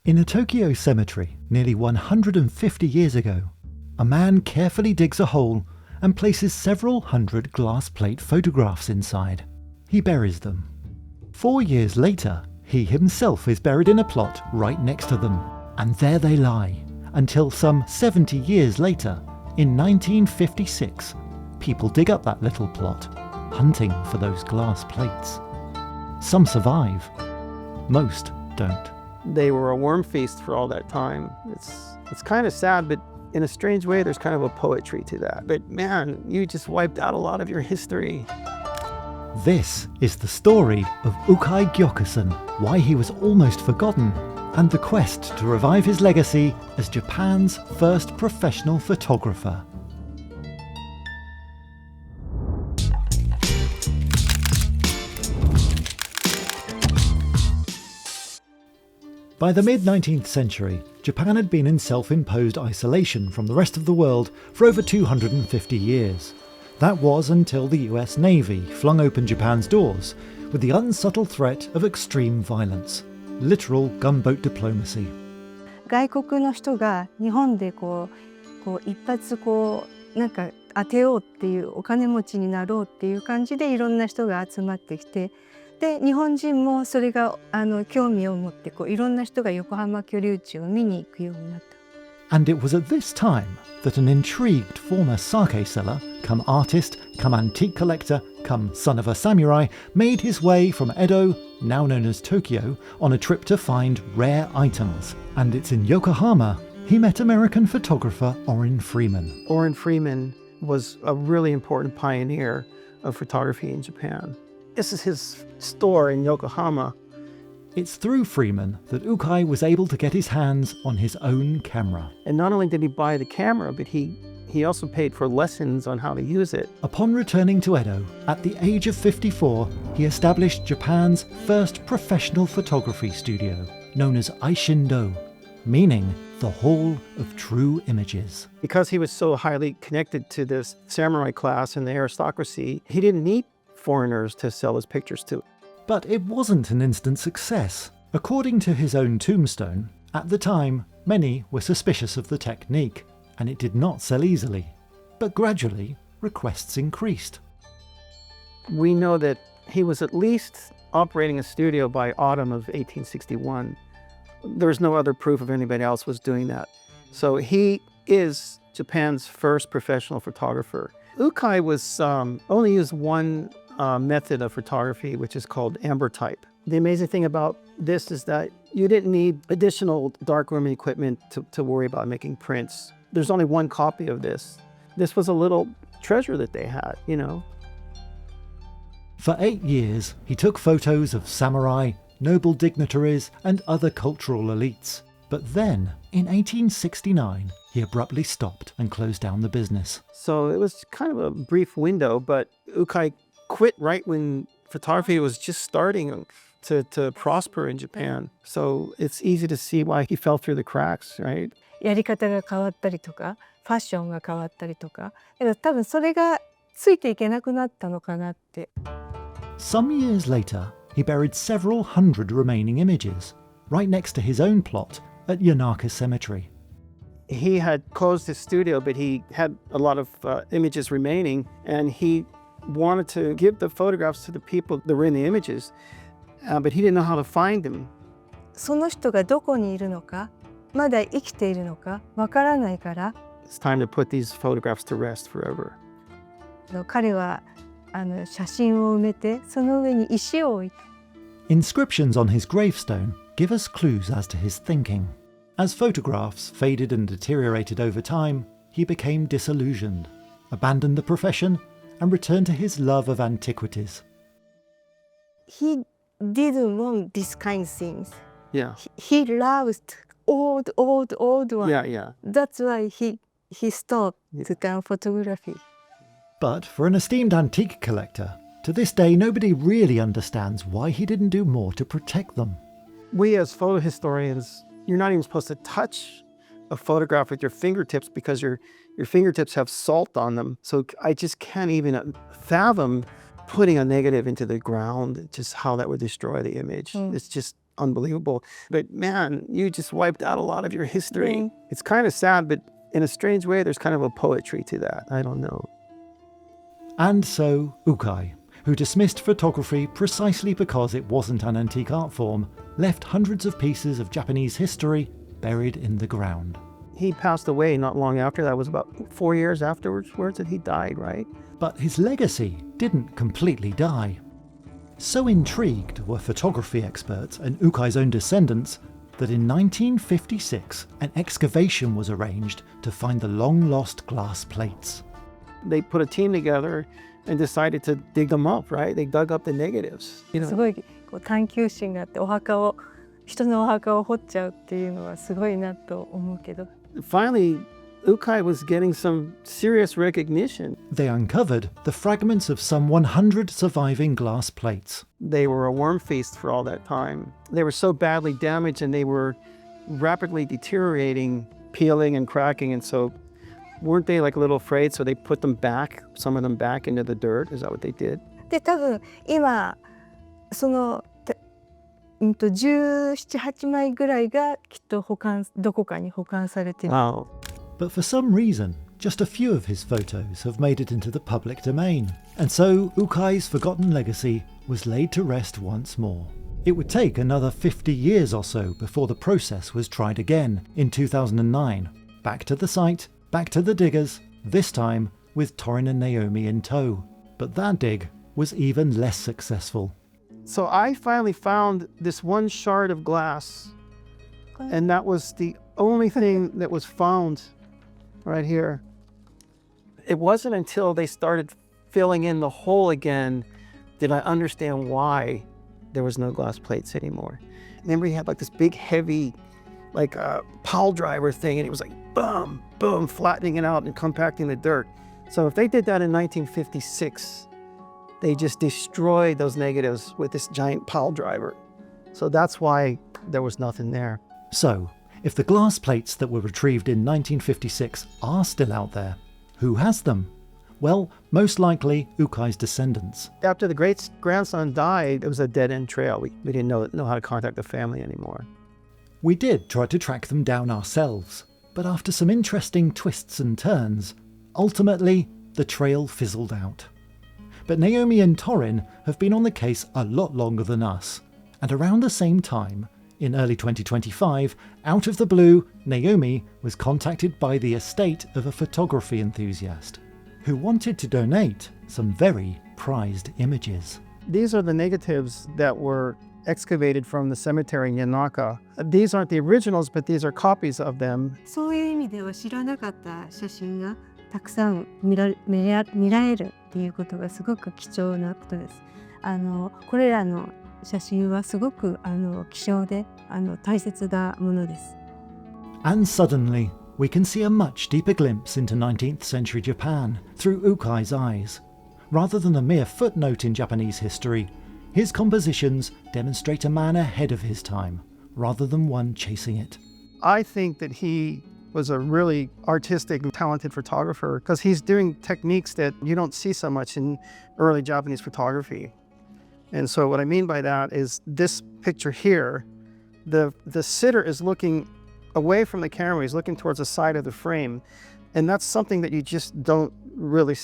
In a Tokyo cemetery nearly 150 years ago, a man carefully digs a hole and places several hundred glass plate photographs inside. He buries them. 4 years later, he himself is buried in a plot right next to them, and there they lie, until some 70 years later, in 1956, people dig up that little plot, hunting for those glass plates. Some survive, most don't. They were a worm feast for all that time. It's kind of sad, but in a strange way, there's kind of a poetry to that. But man, you just wiped out a lot of your history. This is the story of Ukai Gyokusen, why he was almost forgotten, and the quest to revive his legacy as Japan's first professional photographer. By the mid-19th century, Japan had been in self-imposed isolation from the rest of the world for over 250 years. That was until the US Navy flung open Japan's doors with the unsubtle threat of extreme violence, literal gunboat diplomacy. 外国の人が日本で一発なんか当てようっていうお金持ちになろうっていう感じでいろんな人が集まってきて、で日本人もそれが興味を持っていろんな人が横浜居留地を見に行くようになった。And it was at this time that an intrigued former sake seller, come artist, come antique collector, come son of a samurai, made his way from Edo, now known as Tokyo, on a trip to find rare items. And it's in Yokohama he met American photographer Orrin Freeman. Orrin Freeman was a really important pioneer of photography in Japan. This is his store in Yokohama. It's through Freeman that Ukai was able to get his hands on his own camera. And not only did he buy the camera, but he also paid for lessons on how to use it. Upon returning to Edo, at the age of 54, he established Japan's first professional photography studio, known as Aishindo, meaning the Hall of True Images. Because he was so highly connected to this samurai class and the aristocracy, he didn't need foreigners to sell his pictures to. But it wasn't an instant success. According to his own tombstone, at the time, many were suspicious of the technique, and it did not sell easily. But gradually, requests increased. We know that he was at least operating a studio by autumn of 1861. There's no other proof of anybody else was doing that. So he is Japan's first professional photographer. Ukai was only used one method of photography, which is called amber type. The amazing thing about this is that you didn't need additional darkroom equipment to worry about making prints. There's only one copy of this. This was a little treasure that they had, you know. For 8 years, he took photos of samurai, noble dignitaries, and other cultural elites. But then, in 1869, he abruptly stopped and closed down the business. So it was kind of a brief window, but Ukai quit right when photography was just starting to prosper in Japan. So it's easy to see why he fell through the cracks, right? やり方が変わったりとか、ファッションが変わったりとか、だから多分それがついていけなくなったのかなって。Some years later, he buried several hundred remaining images, right next to his own plot at Yanaka Cemetery. He had closed his studio, but he had a lot of images remaining, and he wanted to give the photographs to the people that were in the images, but he didn't know how to find them. その人がどこにいるのか、まだ生きているのかわからないから、It's time to put these photographs to rest forever. 彼は写真を埋めて、その上に石を置いた。Inscriptions on his gravestone give us clues as to his thinking. As photographs faded and deteriorated over time, he became disillusioned, abandoned the profession, and returned to his love of antiquities. He didn't want these kind of things. Yeah. He loved old one. Yeah. That's why he stopped to do photography. But for an esteemed antique collector, to this day nobody really understands why he didn't do more to protect them. We as photo historians, you're not even supposed to touch a photograph with your fingertips because your fingertips have salt on them. So I just can't even fathom putting a negative into the ground, just how that would destroy the image. It's just unbelievable. But man, you just wiped out a lot of your history. It's kind of sad, but in a strange way, there's kind of a poetry to that. I don't know. And so Ukai, who dismissed photography precisely because it wasn't an antique art form, left hundreds of pieces of Japanese history buried in the ground. He passed away not long after that. It was about 4 years afterwards that he died, right? But his legacy didn't completely die. So intrigued were photography experts and Ukai's own descendants that in 1956 an excavation was arranged to find the long-lost glass plates. They put a team together and decided to dig them up, right? They dug up the negatives. すごいこう探求心があって人のお墓を掘っちゃうっていうのはすごいなと思うけど。Finally, Ukai was getting some serious recognition. They uncovered the fragments of some 100 surviving glass plates. They were a worm feast for all that time. They were so badly damaged and they were rapidly deteriorating, peeling and cracking, and so weren't they like a little afraid? So they put them back, some of them back into the dirt. Is that what they did? で多分今その17、8枚ぐらいがきっとどこかに保管されてる。Wow. But for some reason, just a few of his photos have made it into the public domain. And so Ukai's forgotten legacy was laid to rest once more. It would take another 50 years or so before the process was tried again in 2009. Back to the site, back to the diggers, this time with Torin and Naomi in tow. But that dig was even less successful. So I finally found this one shard of glass, and that was the only thing that was found right here. It wasn't until they started filling in the hole again did I understand why there was no glass plates anymore. Remember, he had like this big, heavy, like pile driver thing, and it was like boom, boom, flattening it out and compacting the dirt. So if they did that in 1956, they just destroyed those negatives with this giant pile driver. So that's why there was nothing there. So, if the glass plates that were retrieved in 1956 are still out there, who has them? Well, most likely Ukai's descendants. After the great-grandson died, it was a dead-end trail. We didn't know how to contact the family anymore. We did try to track them down ourselves, but after some interesting twists and turns, ultimately the trail fizzled out. But Naomi and Torin have been on the case a lot longer than us, and around the same time, in early 2025, out of the blue, Naomi was contacted by the estate of a photography enthusiast who wanted to donate some very prized images. These are the negatives that were excavated from the cemetery in Yanaka. These aren't the originals, but these are copies of them. そういう意味では知らなかった写真がたくさん見られるっていうことがすごく貴重なことです。これらの写真はすごく希少で大切なものです。And suddenly, we can see a much deeper glimpse into 19th century Japan through Ukai's eyes. Rather than a mere footnote in Japanese history, his compositions demonstrate a man ahead of his time, rather than one chasing it. I think that he was a really artistic and talented photographer because he's doing techniques that you don't see so much in early Japanese photography. And so what I mean by that is this picture here, the sitter is looking away from the camera, he's looking towards the side of the frame. And that's something that you just don't really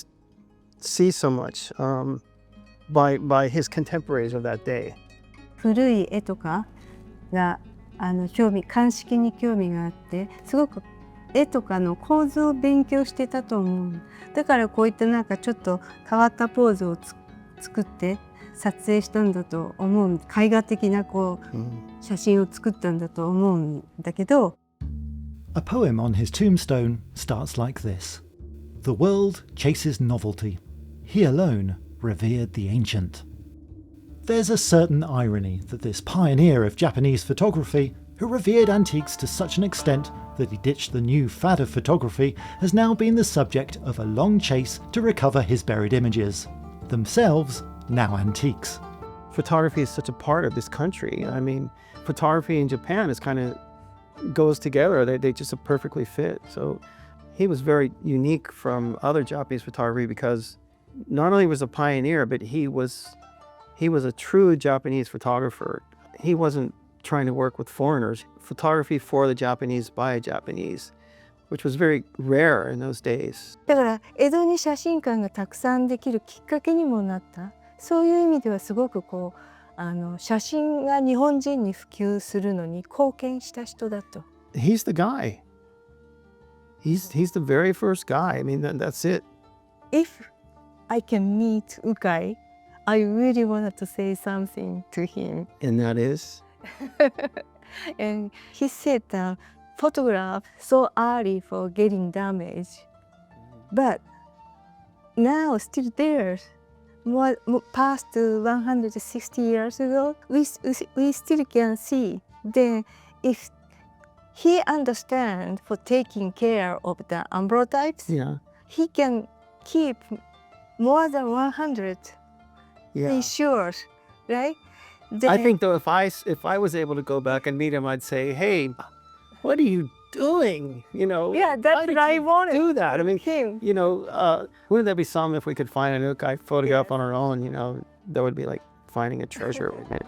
see so much by his contemporaries of that day. 古い絵とかが鑑識に興味があってすごく絵とかの構図を勉強してたと思う。だからこういったなんかちょっと変わったポーズを作って撮影したんだと思う。絵画的な写真を作ったんだと思うんだけど。A poem on his tombstone starts like this. The world chases novelty. He alone revered the ancient. There's a certain irony that this pioneer of Japanese photography, who revered antiques to such an extent that he ditched the new fad of photography, has now been the subject of a long chase to recover his buried images, themselves now antiques. Photography is such a part of this country. I mean, photography in Japan is kind of goes together. They just perfectly fit. So he was very unique from other Japanese photography because not only was a pioneer, but he was a true Japanese photographer. He wasn't trying to work with foreigners, photography for the Japanese by a Japanese, which was very rare in those days. だから江戸に写真館がたくさんできるきっかけにもなった。そういう意味ではすごくこう写真が日本人に普及するのに貢献した人だと。He's the guy. He's the very first guy. I mean, that's it. If I can meet Ukai, I really wanted to say something to him. And that is? And he said that photograph so early for getting damaged, but now still there. More past 160 years ago, we still can see. Then, if he understands for taking care of the ambrotypes, Yeah. he can keep more than 100. Yeah. He's sure, right? I think though, if I was able to go back and meet him, I'd say, "Hey, what are you doing? You know, Yeah, that's why did what I you wanted. do that? I mean, Him. you know, wouldn't that be something if we could find an Ukai photograph on our own? You know, that would be like finding a treasure. Wouldn't it?